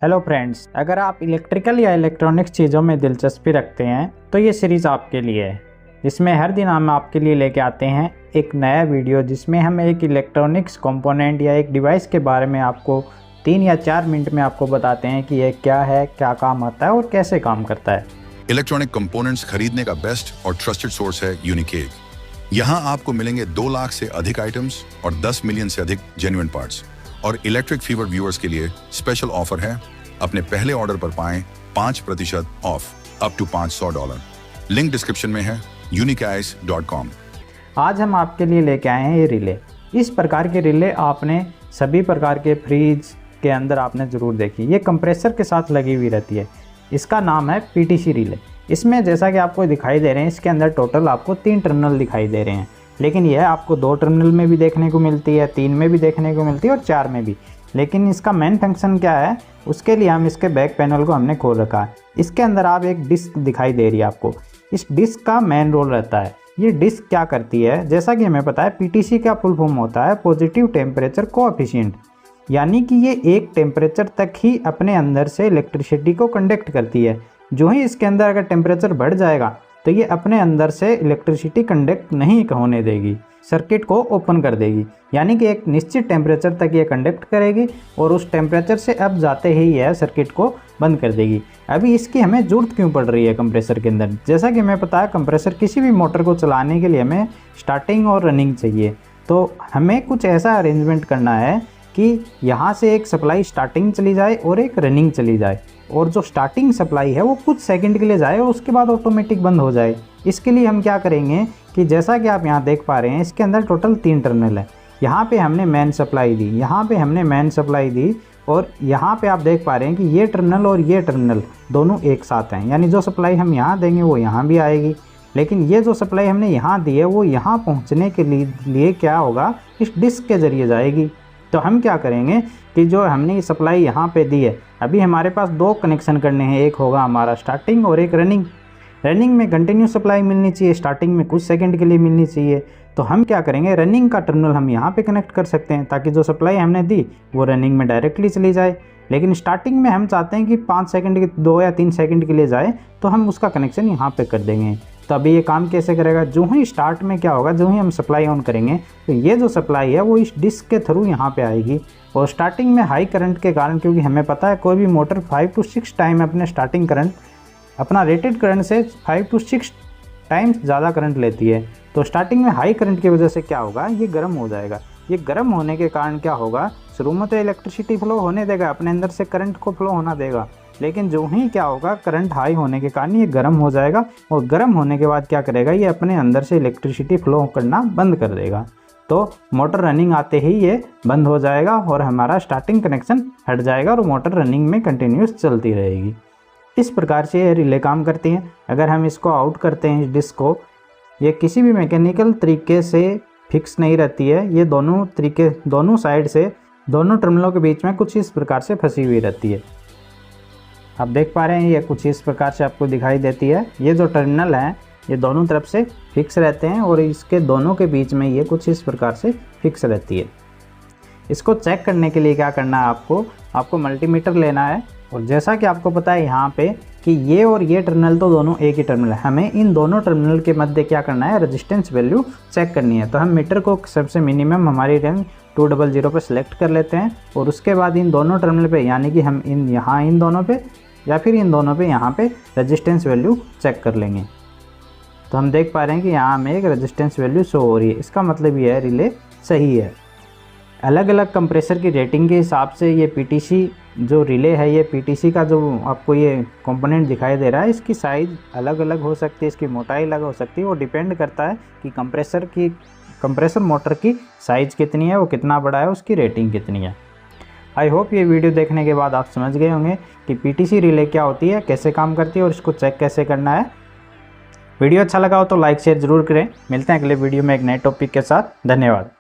Hello friends, अगर आप electrical या इलेक्ट्रॉनिक्स चीज़ों में दिलचस्पी रखते हैं तो ये सीरीज़ आपके लिए है। इसमें हर दिन हम आपके लिए लेके आते हैं एक नया वीडियो जिसमें हम एक इलेक्ट्रॉनिक्स कंपोनेंट या एक डिवाइस के बारे में आपको 3 या 4 मिनट में आपको बताते हैं कि ये क्या है, क्या काम आता है और कैसे काम करता है। इलेक्ट्रॉनिक कंपोनेंट्स खरीदने का बेस्ट और ट्रस्टेड सोर्स है यूनिकेग। यहाँ आपको मिलेंगे 2 लाख से अधिक आइटम्स और 10 मिलियन से अधिक जेन्युइन पार्ट्स। और इलेक्ट्रिक फीवर व्यूअर्स के लिए स्पेशल ऑफर है, अपने पहले ऑर्डर पर पाएं 5% off up to $500। Link description में है unicais.com। आज हम आपके लिए लेके आए हैं ये रिले। इस प्रकार के रिले आपने सभी प्रकार के फ्रिज के अंदर आपने ज़रूर देखी। ये कंप्रेसर के साथ लगी हुई रहती है। इसका नाम है पीटीसी रिले। इसमें जैसा कि आपको दिखाई दे रहे हैं, इसके अंदर टोटल आपको 3 टर्मिनल दिखाई दे रहे हैं, लेकिन यह आपको 2 टर्मिनल में भी देखने को मिलती है, 3 में भी देखने को मिलती है और 4 में भी। लेकिन इसका मेन फंक्शन क्या है, उसके लिए हम इसके बैक पैनल को हमने खोल रखा है। इसके अंदर आप एक डिस्क दिखाई दे रही है आपको। इस डिस्क का मेन रोल रहता है। ये डिस्क क्या करती है, जैसा कि हमें पता है पीटीसी का फुल फॉर्म होता है पॉजिटिव टेम्परेचर कोएफिशिएंट, यानी कि ये एक टेम्परेचर तक ही अपने अंदर से इलेक्ट्रिसिटी को कंडक्ट करती है। जो ही इसके अंदर अगर टेम्परेचर बढ़ जाएगा तो ये अपने अंदर से इलेक्ट्रिसिटी कंडक्ट नहीं होने देगी, सर्किट को ओपन कर देगी। यानी कि एक निश्चित टेम्परेचर तक ये कंडक्ट करेगी और उस टेम्परेचर से अब जाते ही यह सर्किट को बंद कर देगी। अभी इसकी हमें ज़रूरत क्यों पड़ रही है कंप्रेसर के अंदर? जैसा कि हमें पता है कंप्रेसर किसी भी मोटर को चलाने के लिए हमें स्टार्टिंग और रनिंग चाहिए। तो हमें कुछ ऐसा अरेंजमेंट करना है कि यहाँ से एक सप्लाई स्टार्टिंग चली जाए और एक रनिंग चली जाए, और जो स्टार्टिंग सप्लाई है वो कुछ सेकंड के लिए जाए और उसके बाद ऑटोमेटिक बंद हो जाए। इसके लिए हम क्या करेंगे कि जैसा कि आप यहाँ देख पा रहे हैं, इसके अंदर टोटल 3 टर्मिनल है। यहाँ पे हमने मेन सप्लाई दी, यहाँ पे हमने मेन सप्लाई दी, और यहाँ पे आप देख पा रहे हैं कि ये टर्मिनल और ये टर्मिनल दोनों एक साथ हैं। यानी जो सप्लाई हम यहाँ देंगे वो यहाँ भी आएगी, लेकिन ये जो सप्लाई हमने यहाँ दी है वो यहाँ पहुँचने के लिए क्या होगा, इस डिस्क के ज़रिए जाएगी। तो हम क्या करेंगे कि जो हमने सप्लाई यहाँ पे दी है, अभी हमारे पास 2 कनेक्शन करने हैं। एक होगा हमारा स्टार्टिंग और एक रनिंग। रनिंग में कंटिन्यू सप्लाई मिलनी चाहिए, स्टार्टिंग में कुछ सेकंड के लिए मिलनी चाहिए। तो हम क्या करेंगे, रनिंग का टर्मिनल हम यहाँ पे कनेक्ट कर सकते हैं ताकि जो सप्लाई हमने दी वो रनिंग में डायरेक्टली चली जाए। लेकिन स्टार्टिंग में हम चाहते हैं कि 5 सेकंड के 2 या 3 सेकंड के लिए जाए, तो हम उसका कनेक्शन यहाँ पे कर देंगे। तो अभी ये काम कैसे करेगा, जो ही स्टार्ट में क्या होगा, जो ही हम सप्लाई ऑन करेंगे तो ये जो सप्लाई है वो इस डिस्क के थ्रू यहाँ पे आएगी। और स्टार्टिंग में हाई करंट के कारण, क्योंकि हमें पता है कोई भी मोटर 5 to 6 टाइम अपने स्टार्टिंग करंट अपना रेटेड करंट से 5 to 6 टाइम्स ज़्यादा करंट लेती है। तो स्टार्टिंग में हाई करंट की वजह से क्या होगा, ये गर्म हो जाएगा। ये गर्म होने के कारण क्या होगा, शुरू में तो इलेक्ट्रिसिटी फ्लो होने देगा, अपने अंदर से करंट को फ्लो होना देगा, लेकिन जो ही क्या होगा, करंट हाई होने के कारण ये गर्म हो जाएगा, और गर्म होने के बाद क्या करेगा, ये अपने अंदर से इलेक्ट्रिसिटी फ्लो करना बंद कर देगा। तो मोटर रनिंग आते ही ये बंद हो जाएगा और हमारा स्टार्टिंग कनेक्शन हट जाएगा और मोटर रनिंग में कंटिन्यूस चलती रहेगी। इस प्रकार से ये रिले काम करती हैं। अगर हम इसको आउट करते हैं, इस डिस्क को, ये किसी भी मैकेनिकल तरीके से फिक्स नहीं रहती है। ये दोनों साइड से दोनों टर्मिनलों के बीच में कुछ इस प्रकार से फंसी हुई रहती है। आप देख पा रहे हैं ये कुछ इस प्रकार से आपको दिखाई देती है। ये जो टर्मिनल हैं ये दोनों तरफ से फिक्स रहते हैं और इसके दोनों के बीच में ये कुछ इस प्रकार से फिक्स रहती है। इसको चेक करने के लिए क्या करना है, आपको मल्टीमीटर लेना है, और जैसा कि आपको पता है यहाँ पे कि ये और ये टर्मिनल तो दोनों एक ही टर्मिनल है। हमें इन दोनों टर्मिनल के मध्य क्या करना है, रेजिस्टेंस वैल्यू चेक करनी है। तो हम मीटर को सबसे मिनिमम हमारी रेंज 200 पे सिलेक्ट कर लेते हैं, और उसके बाद इन दोनों टर्मिनल पे, यानी कि हम इन दोनों पे या फिर इन दोनों पे यहाँ पे रेजिस्टेंस वैल्यू चेक कर लेंगे। तो हम देख पा रहे हैं कि यहाँ हमें एक रेजिस्टेंस वैल्यू शो हो रही है। इसका मतलब ये है रिले सही है। अलग अलग कंप्रेसर की रेटिंग के हिसाब से ये पीटीसी जो रिले है, ये पीटीसी का जो आपको ये कंपोनेंट दिखाई दे रहा है, इसकी साइज़ अलग अलग हो सकती है, इसकी मोटाई अलग हो सकती है। वो डिपेंड करता है कि कंप्रेसर मोटर की साइज़ कितनी है, वो कितना बड़ा है, उसकी रेटिंग कितनी है। आई होप ये वीडियो देखने के बाद आप समझ गए होंगे कि पीटीसी रिले क्या होती है, कैसे काम करती है और इसको चेक कैसे करना है। वीडियो अच्छा लगा हो तो लाइक शेयर ज़रूर करें। मिलते हैं अगले वीडियो में एक नए टॉपिक के साथ। धन्यवाद।